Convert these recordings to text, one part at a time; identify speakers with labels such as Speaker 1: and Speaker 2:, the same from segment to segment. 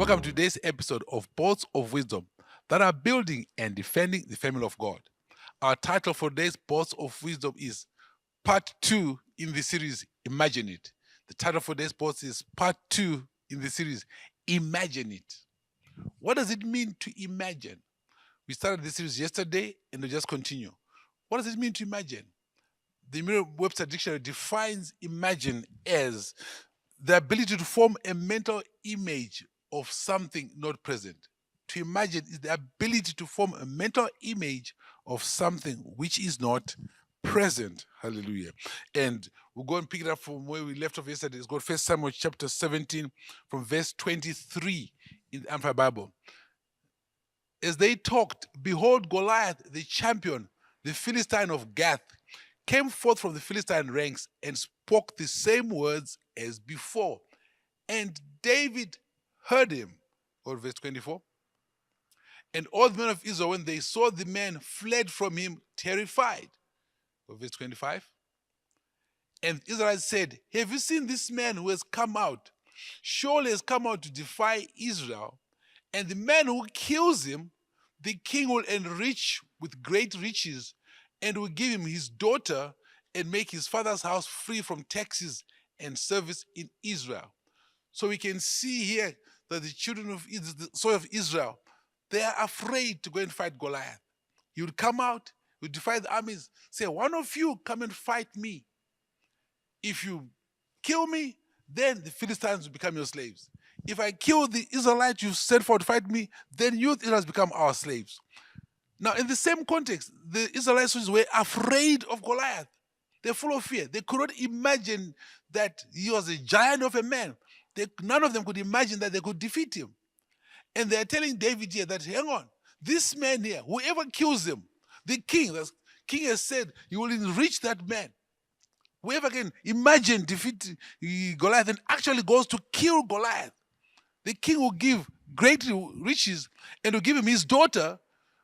Speaker 1: Welcome to today's episode of Bolts of Wisdom that are building and defending the family of God. Our title for today's Bolts of Wisdom is Part 2 in the series Imagine It. The title for today's Bolts is Part 2 in the series Imagine It. What does it mean to imagine? We started this series yesterday and we just continue. What does it mean to imagine? The Merriam-Webster Dictionary defines imagine as the ability to form a mental image of something not present. To imagine is the ability to form a mental image of something which is not present. Hallelujah. And we'll go and pick it up from where we left off yesterday. It's got 1 Samuel chapter 17 from verse 23 in the Amplified Bible. As they talked, behold, Goliath, the champion, the Philistine of Gath, came forth from the Philistine ranks and spoke the same words as before. And David heard him. Or verse 24. And all the men of Israel, when they saw the man, fled from him terrified. Or verse 25. And Israel said, have you seen this man who has come out? Surely has come out to defy Israel. And the man who kills him, the king will enrich with great riches and will give him his daughter and make his father's house free from taxes and service in Israel. So we can see here that the children of Israel, the soil of Israel, they are afraid to go and fight Goliath. He would come out, he would defy the armies, say, one of you come and fight me. If you kill me, then the Philistines will become your slaves. If I kill the Israelites you sent for to fight me, then you Israelites become our slaves. Now, in the same context, the Israelites were afraid of Goliath. They're full of fear. They could not imagine that he was a giant of a man. None of them could imagine that they could defeat him. And they're telling David here that, hang on, this man here, whoever kills him, the king has said he will enrich that man. Whoever can imagine defeating Goliath and actually goes to kill Goliath, the king will give great riches and will give him his daughter.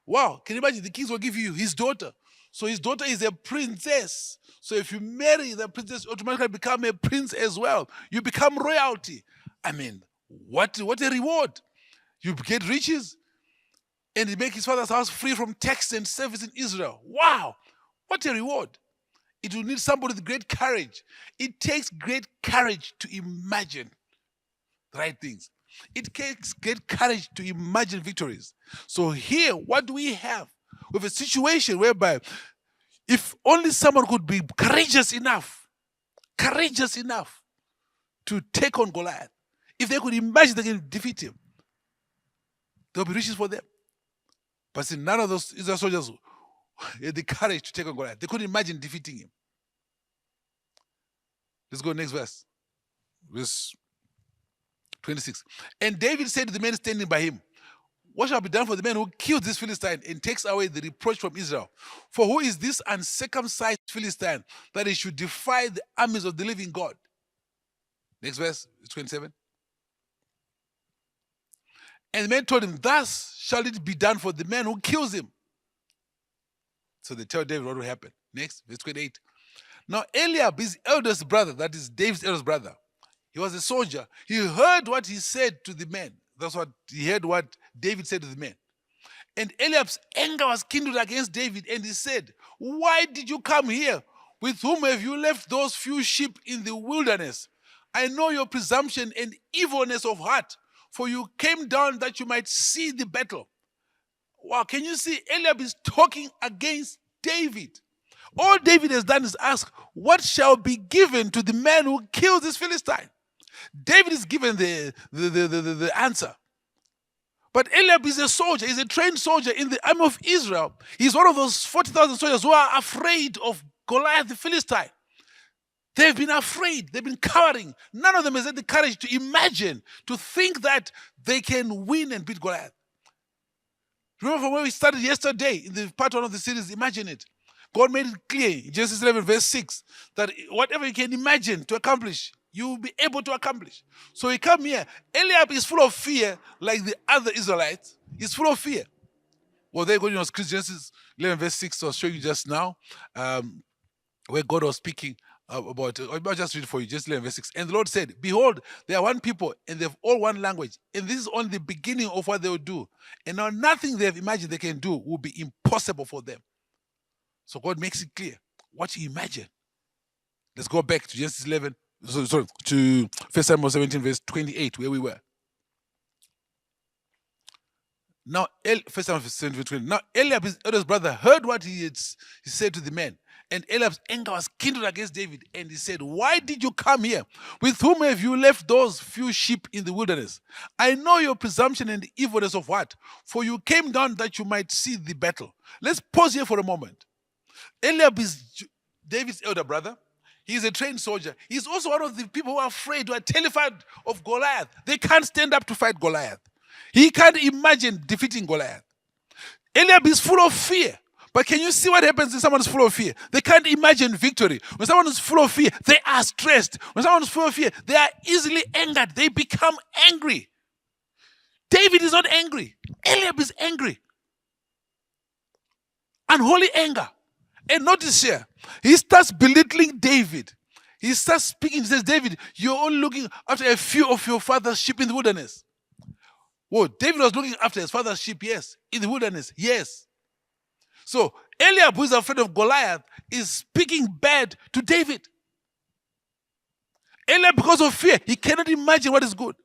Speaker 1: Wow, can you imagine? The king will give you his daughter. So his daughter is a princess. So if you marry the princess, you automatically become a prince as well. You become royalty. I mean, what a reward. You get riches and he make his father's house free from tax and service in Israel. Wow, what a reward. It will need somebody with great courage. It takes great courage to imagine the right things. It takes great courage to imagine victories. So here, what do we have? We have a situation whereby if only someone could be courageous enough to take on Goliath, if they could imagine they can defeat him, there will be riches for them. But see, none of those Israel soldiers had the courage to take on Goliath. They couldn't imagine defeating him. Let's go next verse. Verse 26. And David said to the men standing by him, what shall be done for the man who kills this Philistine and takes away the reproach from Israel? For who is this uncircumcised Philistine that he should defy the armies of the living God? Next verse, 27. And the men told him, thus shall it be done for the man who kills him. So they tell David what will happen. Next, verse 28. Now Eliab, his eldest brother, that is David's eldest brother, he was a soldier. He heard what he said to the men. That's what he heard what David said to the men. And Eliab's anger was kindled against David, and he said, why did you come here? With whom have you left those few sheep in the wilderness? I know your presumption and evilness of heart, for you came down that you might see the battle. Wow, can you see? Eliab is talking against David. All David has done is ask, what shall be given to the man who kills this Philistine? David is given the answer. But Eliab is a soldier, he's a trained soldier in the army of Israel. He's one of those 40,000 soldiers who are afraid of Goliath the Philistine. They've been afraid, they've been cowering. None of them has had the courage to imagine, to think that they can win and beat Goliath. Remember from where we started yesterday in the part 1 of the series, Imagine It. God made it clear in Genesis 11 verse 6 that whatever you can imagine to accomplish, you will be able to accomplish. So we come here. Eliab is full of fear like the other Israelites. He's full of fear. Well, there you go, Genesis 11 verse 6 I was showing you just now, where God was speaking I'll just read for you, just 11 verse 6. And the Lord said, behold, they are one people, and they have all one language. And this is only the beginning of what they will do. And now nothing they have imagined they can do will be impossible for them. So God makes it clear what you imagine. Let's go back to Genesis 11, to 1 Samuel 17, verse 28, where we were. Now, 1 Samuel 17, verse 20. Now, Eliab, his eldest brother, heard what he said to the men. And Eliab's anger was kindled against David. And he said, why did you come here? With whom have you left those few sheep in the wilderness? I know your presumption and the evilness of what? For you came down that you might see the battle. Let's pause here for a moment. Eliab is David's elder brother. He's a trained soldier. He's also one of the people who are afraid, who are terrified of Goliath. They can't stand up to fight Goliath. He can't imagine defeating Goliath. Eliab is full of fear. But can you see what happens when someone is full of fear? They can't imagine victory. When someone is full of fear, they are stressed. When someone is full of fear, they are easily angered. They become angry. David is not angry. Eliab is angry. Unholy anger. And notice here, he starts belittling David. He starts speaking. He says, David, you're only looking after a few of your father's sheep in the wilderness. Whoa, David was looking after his father's sheep, yes. In the wilderness, yes. So Eliab, who is afraid of Goliath, is speaking bad to David. Eliab, because of fear, he cannot imagine what is good.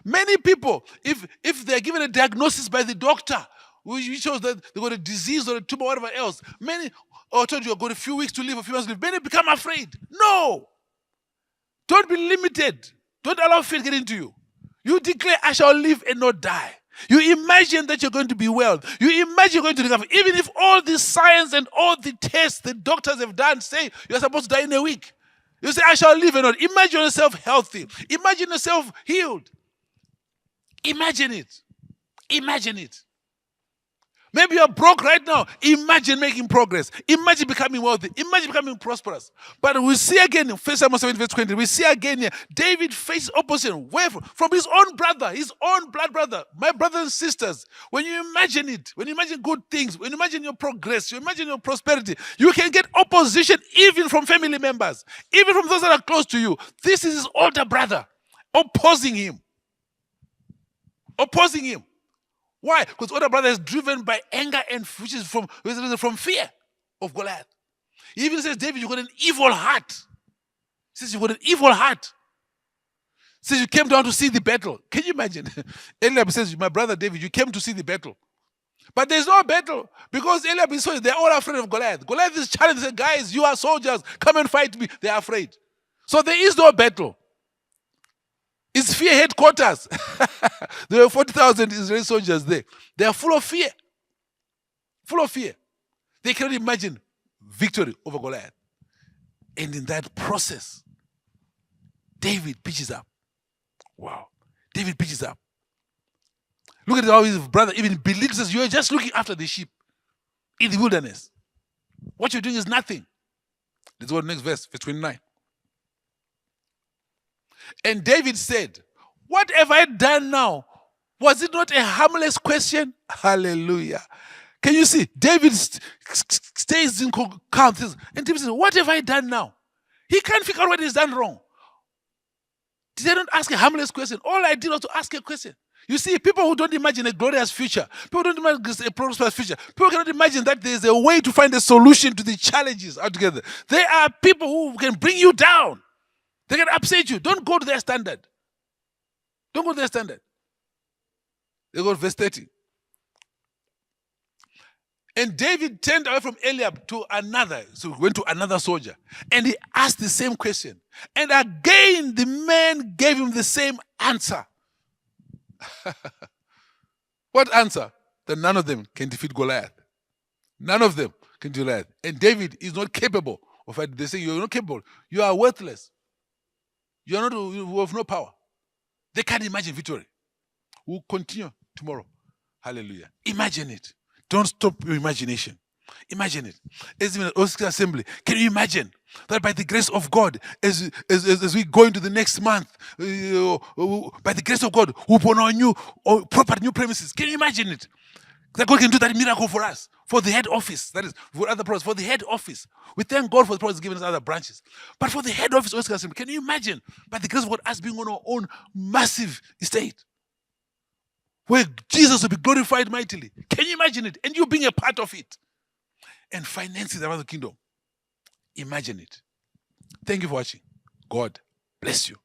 Speaker 1: Many people, if they're given a diagnosis by the doctor, which shows that they got a disease or a tumor or whatever else, many, or told you, I've got a few weeks to live, a few months to live, many become afraid. No! Don't be limited. Don't allow fear to get into you. You declare, I shall live and not die. You imagine that you're going to be well. You imagine you're going to recover. Even if all the science and all the tests the doctors have done say you're supposed to die in a week. You say, I shall live and not. Imagine yourself healthy. Imagine yourself healed. Imagine it. Imagine it. Maybe you're broke right now. Imagine making progress. Imagine becoming wealthy. Imagine becoming prosperous. But we see again in 1 Samuel 7, verse 20, we see again here, David faced opposition. Where? From his own brother, his own blood brother. My brothers and sisters, when you imagine it, when you imagine good things, when you imagine your progress, you imagine your prosperity, you can get opposition even from family members, even from those that are close to you. This is his older brother opposing him. Opposing him. Why? Because older brother is driven by anger and which is from fear of Goliath. He even says, David, you've got an evil heart. He says, you've got an evil heart. He says, you came down to see the battle. Can you imagine? Eliab says, my brother David, you came to see the battle. But there's no battle because Eliab is so, they're all afraid of Goliath. Goliath is challenging, says, guys, you are soldiers, come and fight me. They're afraid. So there is no battle. It's fear headquarters. There were 40,000 Israeli soldiers there. They are full of fear. Full of fear. They cannot imagine victory over Goliath. And in that process, David pitches up. Wow. David pitches up. Look at how his brother even believes us. You're just looking after the sheep in the wilderness. What you're doing is nothing. Let's go to the next verse 29. And David said, what have I done now? Was it not a harmless question? Hallelujah. Can you see? David stays in calm. And David says, what have I done now? He can't figure out what he's done wrong. Did I not ask a harmless question? All I did was to ask a question. You see, people who don't imagine a glorious future, people don't imagine a prosperous future, people cannot imagine that there's a way to find a solution to the challenges altogether. There are people who can bring you down. They can upset you. Don't go to their standard. Don't go to their standard. They go to verse 30. And David turned away from Eliab to another. So he went to another soldier. And he asked the same question. And again, the man gave him the same answer. What answer? That none of them can defeat Goliath. None of them can do that. And David is not capable of fighting. They say, you're not capable. You are worthless. You have no power. They can't imagine victory. We'll continue tomorrow. Hallelujah. Imagine it. Don't stop your imagination. Imagine it. As in an Oscar assembly, can you imagine that by the grace of God, as we go into the next month, by the grace of God, we'll put on proper new premises. Can you imagine it? That God can do that miracle for us. for the head office. That is, for other projects, for the head office. We thank God for the projects given us other branches. But for the head office, Oscar Assembly, can you imagine, by the grace of God, us being on our own massive estate, where Jesus will be glorified mightily? Can you imagine it? And you being a part of it and financing the kingdom. Imagine it. Thank you for watching. God bless you.